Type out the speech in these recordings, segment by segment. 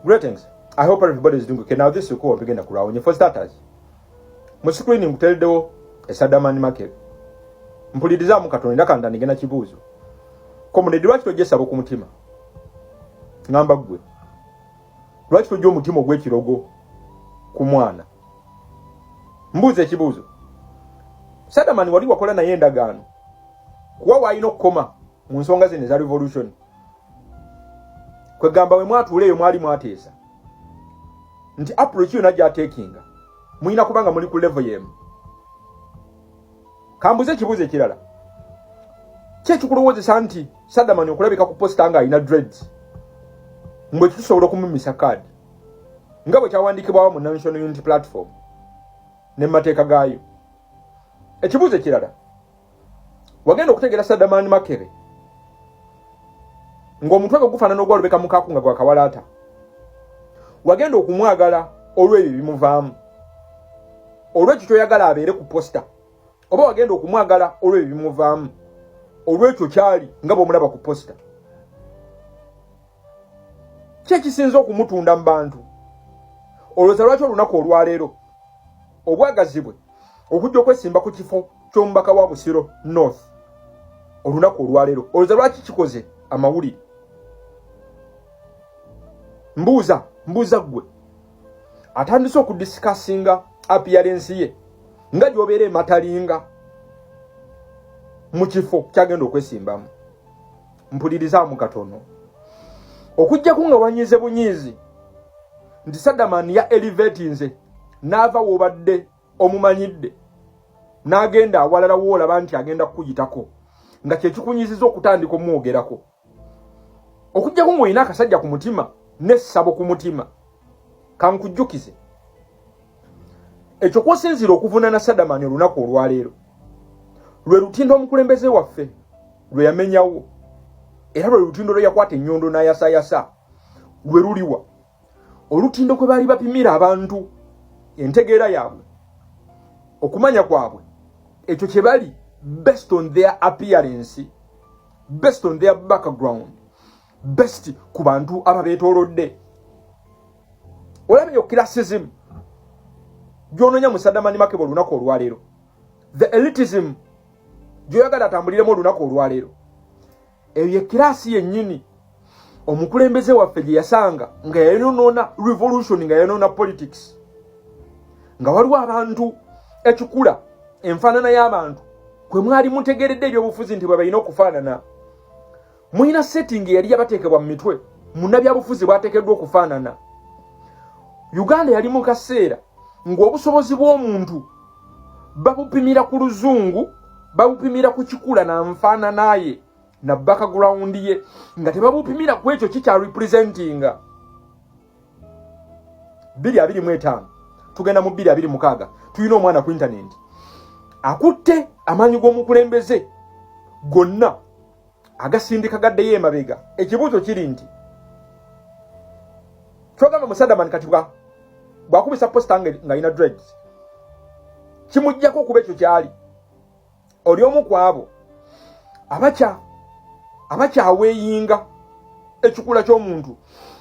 Greetings. I hope everybody is doing okay. Now this is cool. Begin to for starters. Mu screen mkuteldo esadamani make. Mpulidiza mukatonda kanda nigena kibuzo. Komunedi lwaki tojesabo ku mutima. Ngamba gwe. Lwaki tojo mutima ogw'ekirogo ku mwana. Mbuze ekibuzo. Sadamani wali wakola naye endagaano. Kuwa wayino koma mu nsonga zino za revolution. Kwe gamba we mwatuleyo mwali mwateesa. Nti approach yo najja takinga. Muina kubanga muli ku level yemu. Kambuze kibuze ekirala. Kye kikulowozesa nti Sadamani okulabika ku posta nga ina dreads. Mbwe tusobola okumumisa card. Nga bwe kyawandikibwawo mu National Unity Platform. Ne mateeka gaayo. Ekibuze ekirala. Wagenda okutegera Sadamani Makere. Ng'omutwe gwe gufaanana ogwalobeka mukaku nga gwa kawalaata. Wagenda okumwagala olw'ebyo bimuvaamu. Olw'ekyo kyoyagala abeere ku posta. Oba wagenda okumwagala olw'ebyo bimuvaamu. Olw'ekyo kyali nga bw'omulaba ku posta. Ki ekisinza okumutunda mu bantu? Olowooza lwaki olunaku olwaleero obwagazi bwe okujja okwesimba ku kifo ky'omubaka wa Busiro North olunaku olwaleero olowooza lwaki kikoze amawulire? Mbuuza gwe atandise okudisikasinga appearance ye nga gy'obeera ematalinga mu kifo kyagenda okwesimbamu. Mpulirizaamu katono okujjaku nga wanyize bunyiizi nti Sadamani ya elevate nze n'ava w'obadde omumanyidde n'agenda awalala w'olaba nti agenda kukuyitako nga kye kikunyiziza okutandika omwogerako. Okujjaku ng'olina akasajja ku mutima n'essabo ku mutima kankujjukize ekyo kw'osinzira okuvunaana Sadamani olunaku olwaleero lwe lutindo omukulembeze waffe lwe yamenyawo era lwe lutindo lwe yakwata ennyondo n'ayasayasa lwe luliwa olutindo kwe baali bapimira abantu entegeera yaabwe okumanya kwabwe ekyo kye bali based on their appearance, based on their background, based ku bantu ababeetoolodde. Olabye classism gy'onoonya mu Sadamani Makebe olunaku olwaleero, the elitism gy'oyagala atambuliremu olunaku olwaleero, eyo ye kirasi yennyini omukulembeze waffe gye yasanga nga yayonoona revolution, nga yayonoona politics, nga waliwo abantu ekikula enfaanana y'abantu kwe mwali mutegeredde ebyobufuzi nti bwe balina okufaanana. Mulina setting yali yabateekebwa mu mitwe, munnabyabufuzi bwateekeddwa okufaanana. Uganda yali mu kaseera ng'obusobozi bw'omuntu babupimira ku luzungu, babupimira ku kikula na nfaanana ye na background ye, nga tebabupimira ku ekyo kikya representinga. 2025 tugenda mu 2026 tulina omwana ku internet akutte amaanyi g'omukulembeze gonna agasindika gaddeyo emabega. Ekibuuzo kiri nti kyogamba mu Sadamani kati bwakubisa posta nga ina dreads kimujjako okuba ekyo kyali oli omu ku abo abakyaweeyinga ekikula ky'omuntu,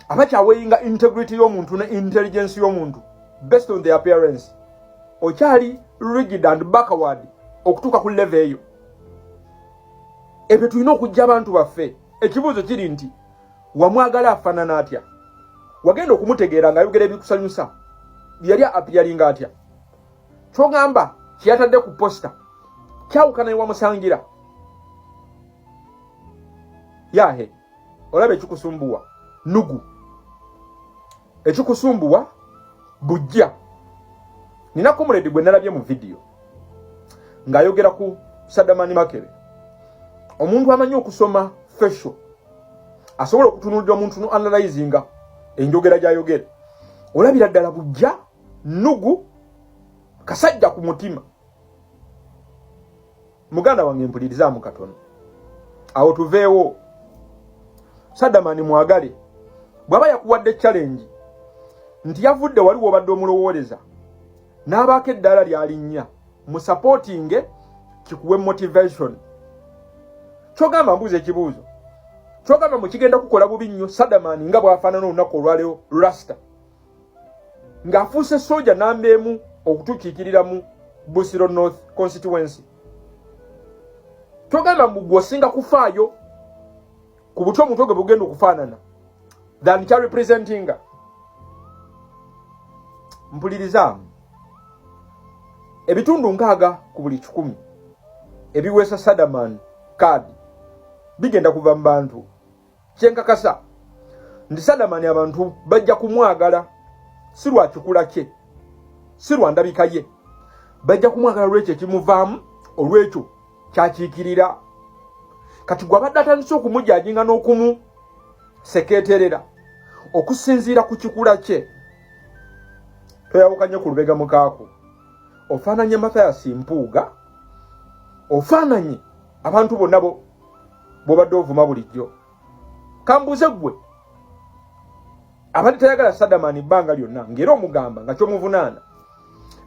abakyaweeyinga integrity y'omuntu ne intelligence y'omuntu based on their appearance. Okyali rigid and backward okutuuka ku level eyo. Ebyo tulina okujja abantu baffe. Ekibuuzo kiri nti wamwagala afaanana atya? Wagenda okumutegeera ng'ayogera ebikusanyusa yali appearinga atya? Ky'ogamba kyeyatadde ku posta kyawukana ne wamusangira. Yahe olaba ekikusumbuwa nugu, ekikusumbuwa bujja. Nina comrade gwe nalabye mu video ng'ayogera ku Sadamani Makebe, omuntu amanyi okusoma facial, asobola okutunuulira omuntu no analyzinga enjogera gy'ayogera. Olabira ddala bujja nugu, kasajja ku mutima. Muganda wange mpulirizamu katono awo tuveewo. Sadamani mwagale bw'aba yakuwadde challenge nti yavudde waliwo obadde omulowooleza n'abaako eddaala lyalinnya mu supporting kikuwe motivation. Kyogamba mbuuza ekibuuzo kyogamba mukigenda kukola bubi nnyo. Sadamani nga bw'afaanana olunaku olwaleero Rasta ng'afuuse soja namba emu okutukiikirira mu Busiro North constituency. Kyogamba mbu osinga kufaayo ku buto omutwe gwe bugenda okufaanana than kya representinga. Mpuliriza ebitundu 6 ku buli 100 ebiweesa Sadamani kaadi bigenda kuva mu bantu. Kyenkakasa nti Sadamani abantu bajja kumwagala si lwa kikula kye, si lwa ndabika ye, bajja kumwagala lwekyo ekimuvaamu, olwekyo kyakiikirira. Kati gwe abadde atandise okumujajinga n'okumu sekeeterera okusinziira ku kikula kye, toyawukanye ku lubega mukaako. Ofaananye Mathias Mpuuga, ofaananye abantu bonna bw'obadde ovuma bulijjo. Kambuze gwe abadde tayagala Sadamani bbanga lyonna ng'era omugamba nga kyomuvunaana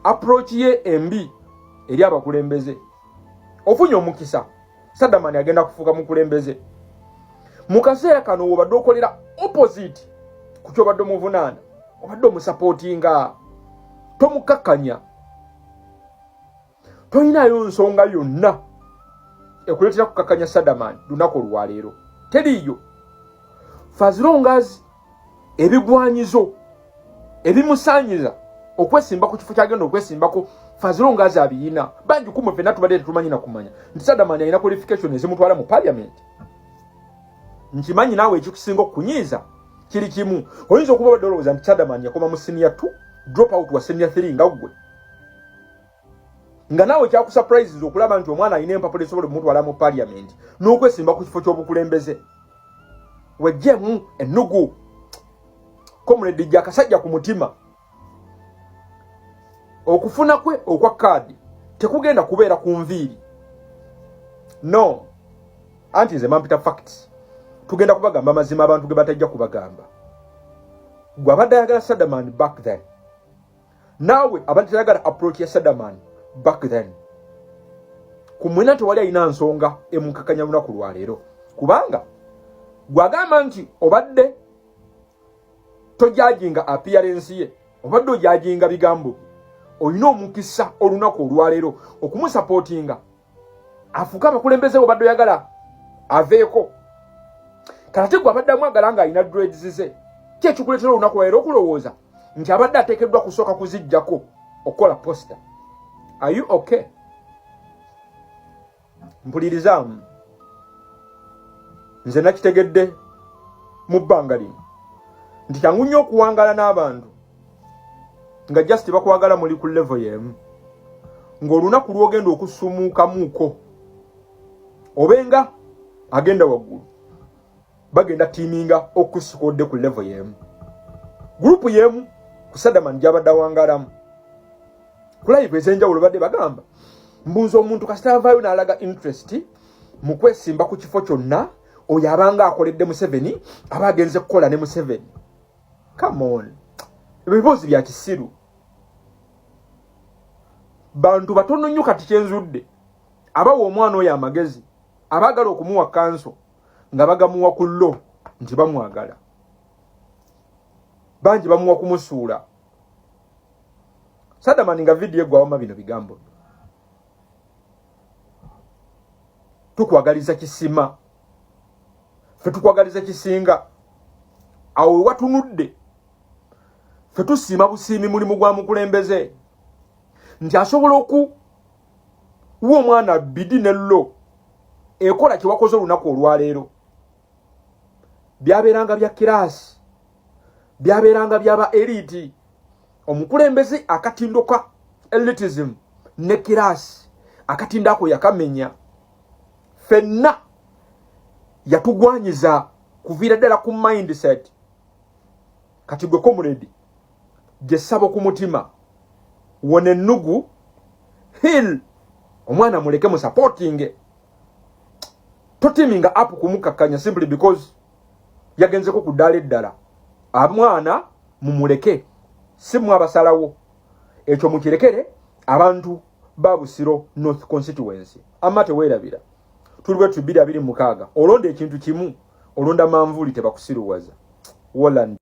approach ye embi eri abakulembeze. Ofunye omukisa Sadamani agenda kufuuka mukulembeze. Mu kaseera kano obadde okolera opposite ku kyobadde omuvunaana, obadde omusapootinga, tomukakkanya, toyinayo nsonga yonna ekuleetera kukakkanya Sadamani lunaku olwaleero. Teriiyo. As long as ebigwanyizo ebimusaanyiza okwesimba ku kifo kyagenda okwesimbako, as long as abiyina bangi kumwe ffenna tubadde tetumanyi na kumanya nti Sadamani alina qualification ezimutwala mu parliament. Nkimanyi naawe ekikusinga okukunyiiza kiri kimu. Oyinza okuba badde olowooza nti Sadamani yakoma mu senior 2 drop out wa senior 3 nga ggwe, nga naawe kyakusurprises okulaba nti omwana alina empapula esobola omutwala mu parliament n'okwesimba ku kifo ky'obukulembeze. Wejjemu ennugu Comrade Jakasajja ku mutima. Okufuna kwe okwa kaadi tekugenda kubeera ku nviiri. No. Anti nze mampita facts. Tugenda kubagamba mazima abantu ge batajja kubagamba. Gwe abadde ayagala Sadamani back then, naawe abadde ayagala approach ya Sadamani back then, ku mwena tewali alina nsonga emukakanya lunaku lwaleero, kubanga gwagamba nti obadde tojajinga appearance ye, obadde ojajinga bigambo, olina omukisa olunaku olwaleero okumusupportinga afuuka abakulembeze obadde oyagala aveeko. Kati gwe abadde amwagala nga alina dreads ze, ki ekikuleetera olunaku olwaleero okulowooza nti abadde ateekeddwa kusooka kuziggyako okukola posta? Are you okay? Mpulirizamu, nze nakitegedde mu bbanga lino nti kyangu nnyo okuwangala n'abantu nga just bakwagala muli ku level y'emu, ng'olunaku lw'ogenda okusumuukamuuko obenga agenda waggulu bagenda tiiminga okusikodde ku level y'emu, gurupu y'emu ku Sadamani gy'abadde awangalamu. Ku live ez'enjawulo badde bagamba mbuuza omuntu kasita avaayo n'alaga interest mu kwesimba ku kifo kyonna oyo abanga akoledde Museveni aba agenze kukola ne Museveni. Come on, ebiboozi bya kisiru. Bantu batono nnyo kati kyenzudde abawa omwana oyo amagezi abaagala okumuwa kanso nga bagamuwa ku lo nti bamwagala, bangi bamuwa kumusuula. Sadamani nga vidiyo eggwawoma bino bigambo, tukwagaliza kisima, ffe tukwagaliza kisinga. Awo watunudde ffe tusiima busiimi mulimu gwa mukulembeze nti asobola okuwa omwana bidi ne lo ekola kyewakoze olunaku olwaleero. Byabeeranga bya kiraasi, byabeeranga byaba elite. Omukulembeze akatindo ka elitism ne kiraasi akatindo ako yakamenya. Ffenna yatugwanyiza kuviira ddala ku mindset. Kati gwe Comrade gye ssabo ku mutima wone ennugu hill omwana muleke mu supporting, totiminga up kumukakkanya simply because yagenzeko ku ddaala eddala. Omwana mumuleke, si mwe abasalawo. Ekyo mukirekere abantu ba Busiro North constituency. Amate weerabira tuli bwe 226 olonda ekintu kimu olonda manvuli tebakusiruwaza. Woland